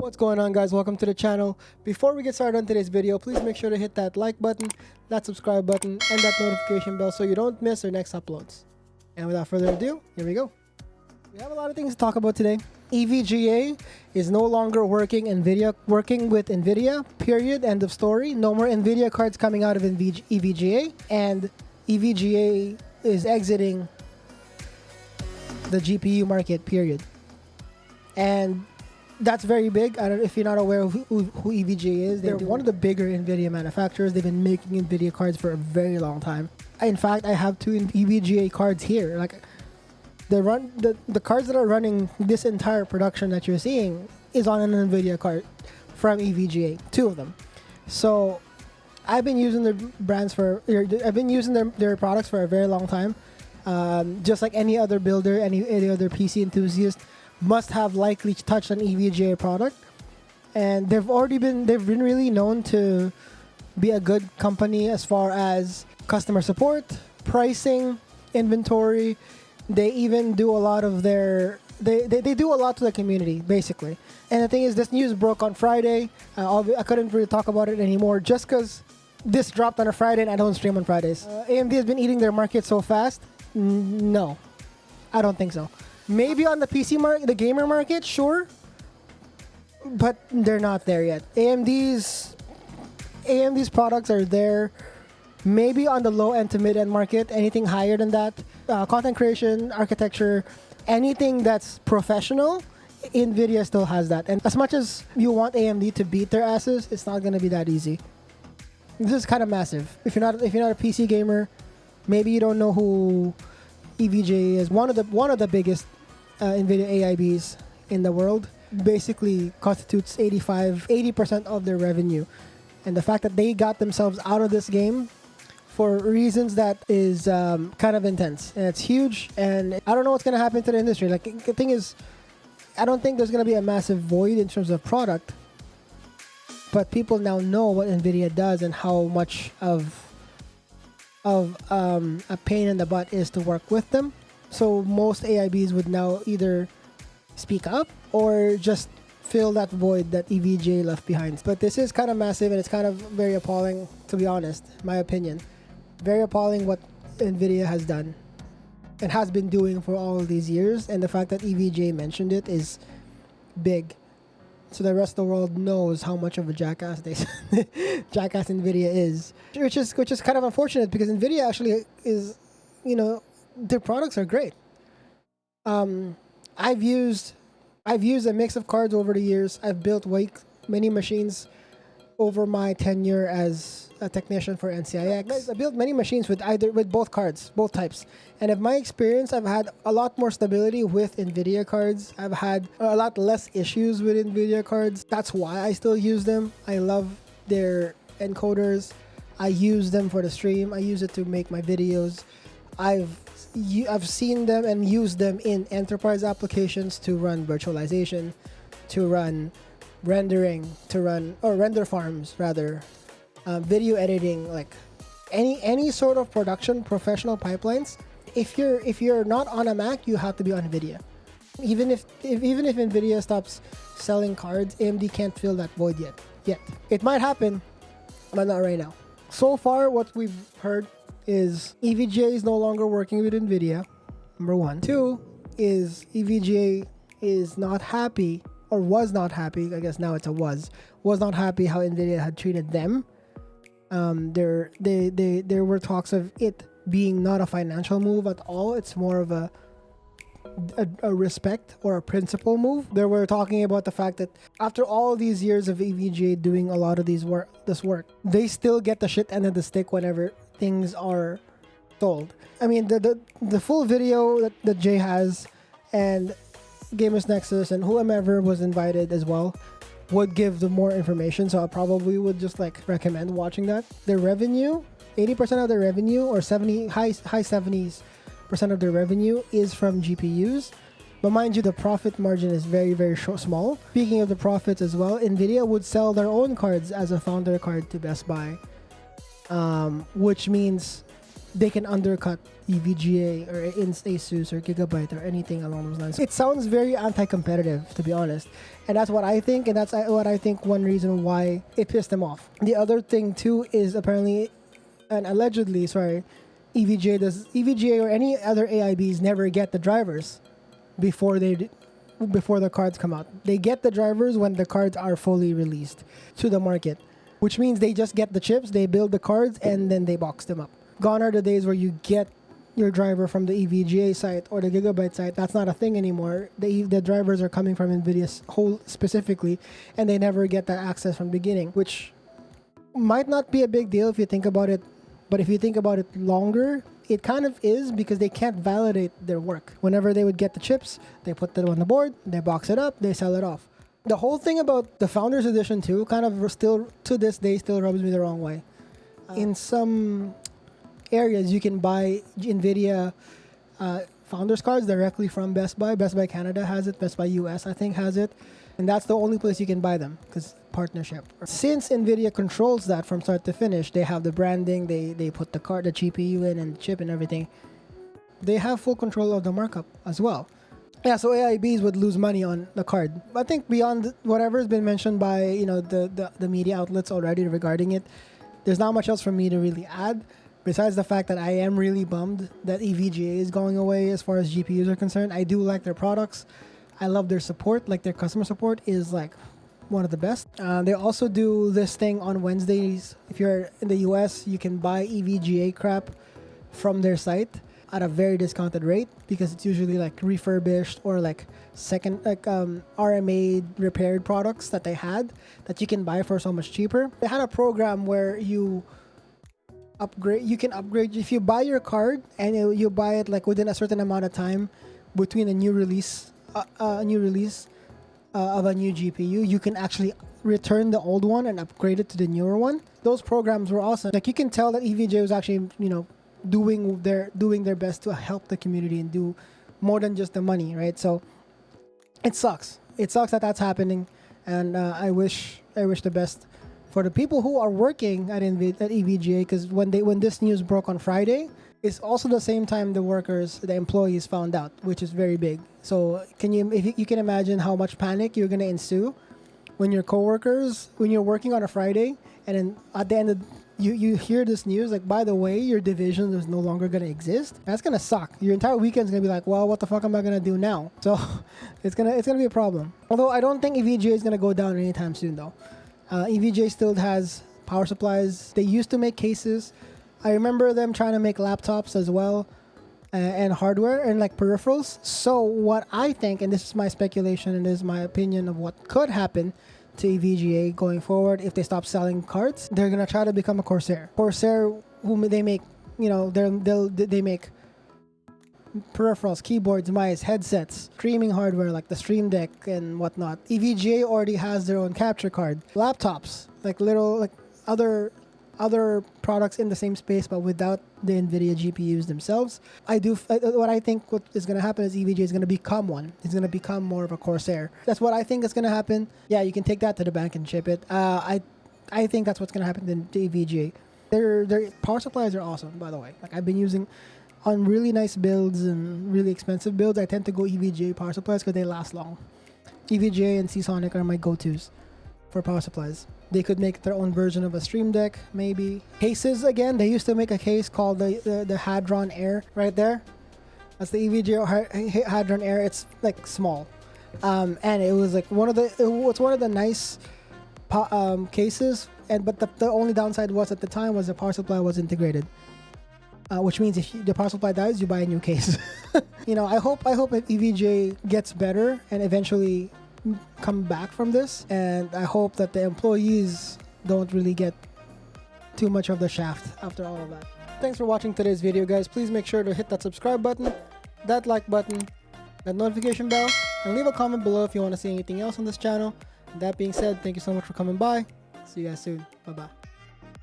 What's going on, guys? Welcome to the channel. Before we get started on today's video, please make sure to hit that like button, that subscribe button, and that notification bell so you don't miss our next uploads. And without further ado, here we go. We have a lot of things to talk about today. EVGA is no longer working with NVIDIA, period, end of story. No more NVIDIA cards coming out of EVGA, and EVGA is exiting the GPU market, period. And that's very big. I don't know if you're not aware of who EVGA is. They're one of the bigger NVIDIA manufacturers. They've been making NVIDIA cards for a very long time. In fact, I have two EVGA cards here. Like the cards that are running this entire production that you're seeing is on an NVIDIA card from EVGA. Two of them. So I've been using their their products for a very long time. Just like any other builder, any other PC enthusiast must have likely touched an EVGA product, and they've been really known to be a good company as far as customer support, pricing, inventory. They even do a lot of they do a lot to the community, basically. And the thing is, this news broke on Friday. I couldn't really talk about it anymore just because this dropped on a Friday and I don't stream on Fridays. AMD has been eating their market so fast. No, I don't think so. Maybe on the PC market, the gamer market, sure, but they're not there yet. AMD's products are there, maybe on the low end to mid end market. Anything higher than that, content creation, architecture, anything that's professional, NVIDIA still has that. And as much as you want AMD to beat their asses, it's not going to be that easy. This is kind of massive. If you're not a PC gamer, maybe you don't know who EVGA is. One of the biggest NVIDIA AIBs in the world. Basically constitutes 80% of their revenue. And the fact that they got themselves out of this game for reasons that is kind of intense. And it's huge. And I don't know what's going to happen to the industry. Like, the thing is, I don't think there's going to be a massive void in terms of product. But people now know what NVIDIA does and how much of a pain in the butt is to work with them. So most AIBs would now either speak up or just fill that void that EVGA left behind. But this is kind of massive, and it's kind of very appalling, to be honest, in my opinion. Very appalling what NVIDIA has done and has been doing for all of these years. And the fact that EVGA mentioned it is big. So the rest of the world knows how much of a jackass jackass NVIDIA is, which is kind of unfortunate, because NVIDIA actually is, their products are great. I've used a mix of cards over the years. I've built many machines over my tenure as a technician for NCIX. I built many machines with both cards, both types. And in my experience, I've had a lot more stability with NVIDIA cards. I've had a lot less issues with NVIDIA cards. That's why I still use them. I love their encoders. I use them for the stream. I use it to make my videos. I've seen them and used them in enterprise applications to run virtualization, to run rendering, render farms rather, video editing, like any sort of production professional pipelines. If you're not on a Mac, you have to be on NVIDIA. Even if NVIDIA stops selling cards, AMD can't fill that void yet. It might happen, but not right now. So far, what we've heard is EVGA is no longer working with NVIDIA, number one. Two is EVGA is not happy, or was not happy, I guess now it's a was not happy how NVIDIA had treated them. There were talks of it being not a financial move at all. It's more of a respect or a principle move. They were talking about the fact that after all these years of EVGA doing a lot of this work, they still get the shit end of the stick whenever things are told. I mean, the full video that Jay has, and Gamers Nexus and whomever was invited as well, would give them more information. So I probably would just recommend watching that. Their revenue, 80% of their revenue, or high 70s% of their revenue is from GPUs. But mind you, the profit margin is very, very small. Speaking of the profits as well, NVIDIA would sell their own cards as a founder card to Best Buy, which means they can undercut EVGA or Asus or Gigabyte or anything along those lines. It sounds very anti-competitive, to be honest. And that's what I think, and that's what I think one reason why it pissed them off. The other thing too is apparently, and allegedly, sorry, EVGA or any other AIBs never get the drivers before the cards come out. They get the drivers when the cards are fully released to the market, which means they just get the chips, they build the cards, and then they box them up. Gone are the days where you get your driver from the EVGA site or the Gigabyte site. That's not a thing anymore. The drivers are coming from NVIDIA whole specifically, and they never get that access from the beginning, which might not be a big deal if you think about it, but if you think about it longer, it kind of is, because they can't validate their work. Whenever they would get the chips, they put them on the board, they box it up, they sell it off. The whole thing about the Founders Edition too kind of still, to this day, still rubs me the wrong way. In some areas, you can buy NVIDIA Founders cards directly from Best Buy. Best Buy Canada has it. Best Buy US, I think, has it. And that's the only place you can buy them, because partnership. Since NVIDIA controls that from start to finish, they have the branding, they put the card, the GPU in, and the chip and everything. They have full control of the markup as well. Yeah, so AIBs would lose money on the card. I think beyond whatever has been mentioned by the media outlets already regarding it, there's not much else for me to really add. Besides the fact that I am really bummed that EVGA is going away as far as GPUs are concerned. I do like their products. I love their support. Like, their customer support is like one of the best. They also do this thing on Wednesdays. If you're in the US, you can buy EVGA crap from their site at a very discounted rate, because it's usually like refurbished or like RMA repaired products that they had that you can buy for so much cheaper. They had a program where you can upgrade if you buy your card, and you buy it like within a certain amount of time between a new release of a new GPU. You can actually return the old one and upgrade it to the newer one. Those programs were awesome. Like, you can tell that EVGA was actually doing their best to help the community and do more than just the money, right? So it sucks that that's happening, and I wish the best for the people who are working at EVGA, because when this news broke on Friday, it's also the same time the employees found out, which is very big. So if you can imagine how much panic you're gonna ensue when your coworkers, when you're working on a Friday, and then at the end of you hear this news, like, by the way, your division is no longer gonna exist. That's gonna suck. Your entire weekend's gonna be like, well, what the fuck am I gonna do now? So it's gonna be a problem. Although I don't think EVGA is gonna go down anytime soon, though. EVGA still has power supplies. They used to make cases. I remember them trying to make laptops as well, and hardware and like peripherals. So what I think, and this is my speculation and this is my opinion of what could happen to EVGA going forward if they stop selling cards, they're gonna try to become a Corsair. Corsair, whom they make, they make peripherals, keyboards, mice, headsets, streaming hardware like the Stream Deck and whatnot. EVGA already has their own capture card, laptops, like other products in the same space, but without the NVIDIA GPUs themselves. What I think what is going to happen is EVGA is going to become one. It's going to become more of a Corsair. That's what I think is going to happen. Yeah, you can take that to the bank and ship it. I think that's what's going to happen to EVGA. Their power supplies are awesome, by the way. Like, I've been using on really nice builds and really expensive builds. I tend to go EVGA power supplies because they last long. EVGA and Seasonic are my go-tos for power supplies. They could make their own version of a Stream Deck, maybe. Cases, again, they used to make a case called the Hadron Air right there. That's the EVGA Hadron Air. It's like small. And it was like one of the nice cases. But the only downside was at the time was the power supply was integrated. Which means if the power supply dies, you buy a new case. I hope that EVGA gets better and eventually come back from this, and I hope that the employees don't really get too much of the shaft after all of that. Thanks for watching today's video, guys. Please make sure to hit that subscribe button, that like button, that notification bell, and leave a comment below if you want to see anything else on this channel. And that being said, thank you so much for coming by. See you guys soon. Bye bye.